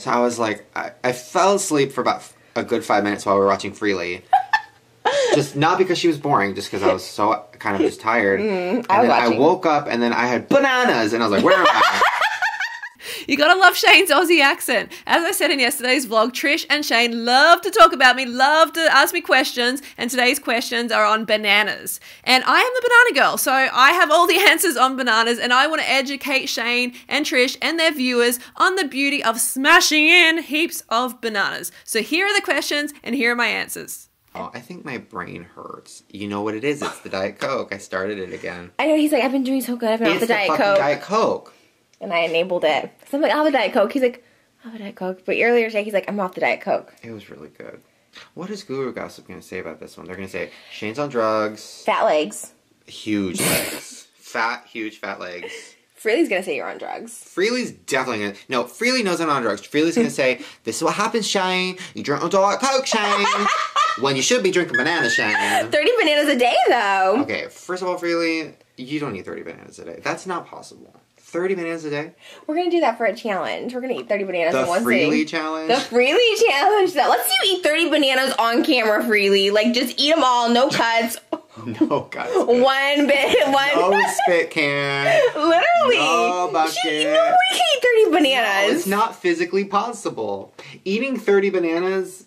So I was like, I fell asleep for about a good 5 minutes while we were watching Freely. Just not because she was boring, just because I was so kind of just tired. And then I woke up and then I had bananas and I was like, where am I? You gotta love Shane's Aussie accent. As I said in yesterday's vlog, Trish and Shane love to talk about me, love to ask me questions, and today's questions are on bananas. And I am the banana girl, so I have all the answers on bananas, and I want to educate Shane and Trish and their viewers on the beauty of smashing in heaps of bananas. So here are the questions, and here are my answers. Oh, I think my brain hurts. You know what it is? It's the Diet Coke. I started it again. I know, he's like, I've been doing so good. I've been off the Diet Coke. It's the fucking Diet Coke. And I enabled it. So I'm like, I'll have a Diet Coke. He's like, I'll have a Diet Coke. But earlier today, he's like, I'm off the Diet Coke. It was really good. What is Guru Gossip going to say about this one? They're going to say, Shane's on drugs. Fat legs. Huge legs. Huge fat legs. Freely's going to say you're on drugs. Freely's definitely going to... No, Freely knows I'm on drugs. Freely's going to say, this is what happens, Shane. You drink a Diet Coke, Shane. When you should be drinking banana, Shane. 30 bananas a day, though. Okay, first of all, Freely, you don't eat 30 bananas a day. That's not possible. 30 bananas a day? We're going to do that for a challenge. We're going to eat 30 bananas in one sitting. The Freely challenge? The Freely challenge. Let's see you eat 30 bananas on camera, Freely. Like, just eat them all, no cuts. No cuts. One bit, one. No spit can. Literally. No bucket. Nobody can eat 30 bananas. No, it's not physically possible. Eating 30 bananas,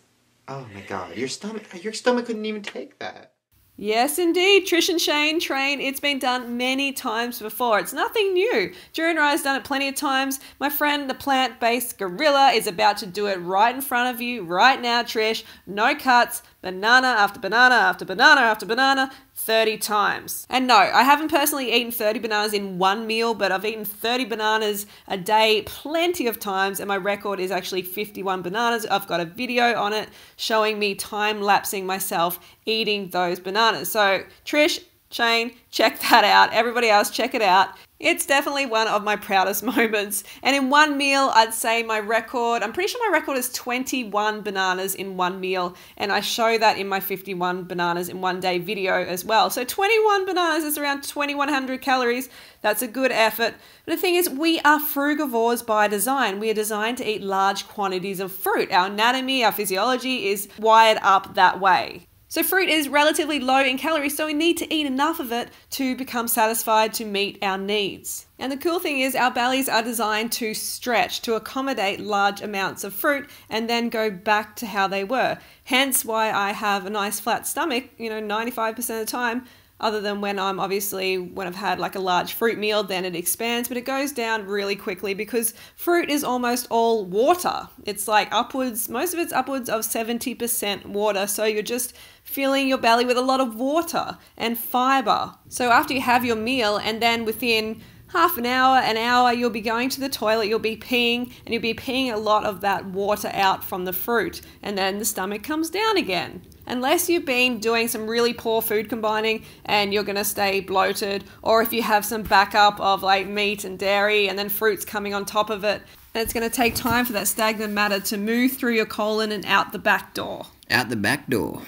oh my god, your stomach couldn't even take that. Yes, indeed. Trish and Shane train. It's been done many times before. It's nothing new. Jurunrai's done it plenty of times. My friend, the plant-based gorilla, is about to do it right in front of you right now, Trish. No cuts. Banana after banana after banana after banana. 30 times. And no, I haven't personally eaten 30 bananas in one meal, but I've eaten 30 bananas a day plenty of times, and my record is actually 51 bananas. I've got a video on it showing me time-lapsing myself eating those bananas. So Trish, Shane, check that out. Everybody else, check it out. It's definitely one of my proudest moments. And in one meal, I'd say I'm pretty sure my record is 21 bananas in one meal. And I show that in my 51 bananas in one day video as well. So 21 bananas is around 2,100 calories. That's a good effort. But the thing is, we are frugivores by design. We are designed to eat large quantities of fruit. Our anatomy, our physiology is wired up that way. So fruit is relatively low in calories, so we need to eat enough of it to become satisfied to meet our needs. And the cool thing is our bellies are designed to stretch, to accommodate large amounts of fruit and then go back to how they were. Hence why I have a nice flat stomach, 95% of the time, other than when I've had like a large fruit meal, then it expands, but it goes down really quickly because fruit is almost all water. It's like most of it's upwards of 70% water. So you're just filling your belly with a lot of water and fiber. So after you have your meal and then within half an hour, you'll be going to the toilet, you'll be peeing, and you'll be peeing a lot of that water out from the fruit, and then the stomach comes down again. Unless you've been doing some really poor food combining and you're going to stay bloated, or if you have some backup of like meat and dairy and then fruits coming on top of it, and it's going to take time for that stagnant matter to move through your colon and out the back door. Out the back door.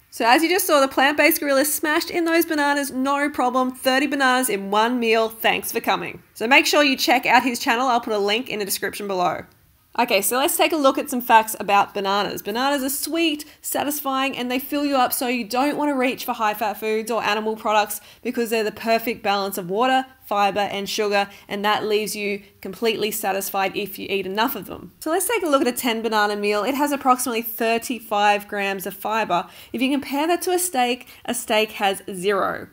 So as you just saw, the plant-based gorilla smashed in those bananas, no problem. 30 bananas in one meal. Thanks for coming. So make sure you check out his channel. I'll put a link in the description below. Okay, so let's take a look at some facts about bananas. Bananas are sweet, satisfying, and they fill you up, so you don't want to reach for high-fat foods or animal products because they're the perfect balance of water, fiber, and sugar, and that leaves you completely satisfied if you eat enough of them. So let's take a look at a 10 banana meal. It has approximately 35 grams of fiber. If you compare that to a steak has 0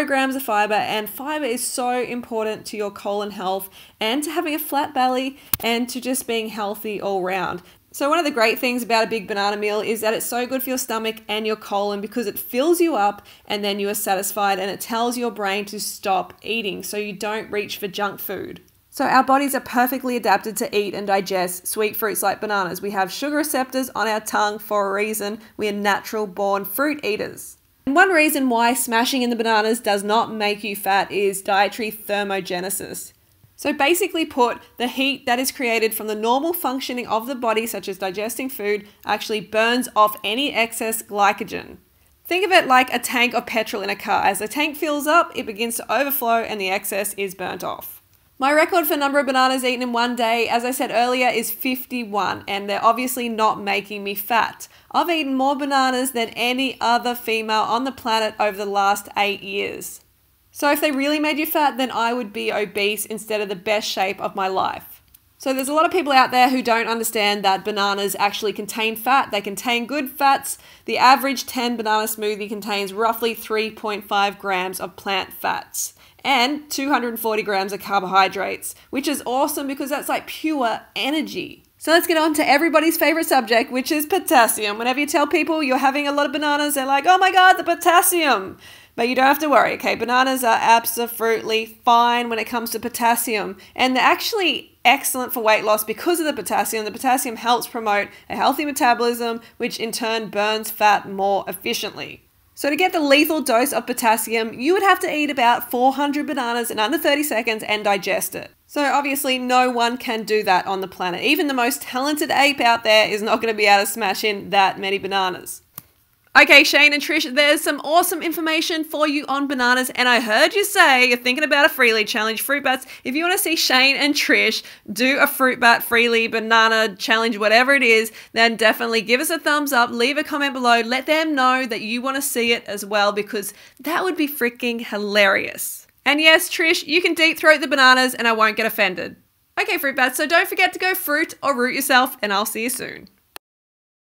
grams of fiber, and fiber is so important to your colon health and to having a flat belly and to just being healthy all round. So one of the great things about a big banana meal is that it's so good for your stomach and your colon because it fills you up and then you are satisfied, and it tells your brain to stop eating so you don't reach for junk food. So our bodies are perfectly adapted to eat and digest sweet fruits like bananas. We have sugar receptors on our tongue for a reason. We are natural born fruit eaters. And one reason why smashing in the bananas does not make you fat is dietary thermogenesis. So basically put, the heat that is created from the normal functioning of the body, such as digesting food, actually burns off any excess glycogen. Think of it like a tank of petrol in a car. As the tank fills up, it begins to overflow and the excess is burnt off. My record for number of bananas eaten in one day, as I said earlier, is 51, and they're obviously not making me fat. I've eaten more bananas than any other female on the planet over the last 8 years. So if they really made you fat, then I would be obese instead of the best shape of my life. So there's a lot of people out there who don't understand that bananas actually contain fat. They contain good fats. The average 10 banana smoothie contains roughly 3.5 grams of plant fats and 240 grams of carbohydrates, which is awesome because that's like pure energy. So let's get on to everybody's favorite subject, which is potassium. Whenever you tell people you're having a lot of bananas, they're like, oh my God, the potassium. But you don't have to worry, okay? Bananas are absolutely fine when it comes to potassium. And they're actually excellent for weight loss because of the potassium. The potassium helps promote a healthy metabolism, which in turn burns fat more efficiently. So to get the lethal dose of potassium, you would have to eat about 400 bananas in under 30 seconds and digest it. So obviously no one can do that on the planet. Even the most talented ape out there is not going to be able to smash in that many bananas. Okay, Shane and Trish, there's some awesome information for you on bananas, and I heard you say you're thinking about a Freely challenge, Fruit Bats. If you want to see Shane and Trish do a Fruit Bat Freely banana challenge, whatever it is, then definitely give us a thumbs up, leave a comment below, let them know that you want to see it as well, because that would be freaking hilarious. And yes, Trish, you can deep throat the bananas and I won't get offended. Okay, Fruit Bats, so don't forget to go fruit or root yourself, and I'll see you soon.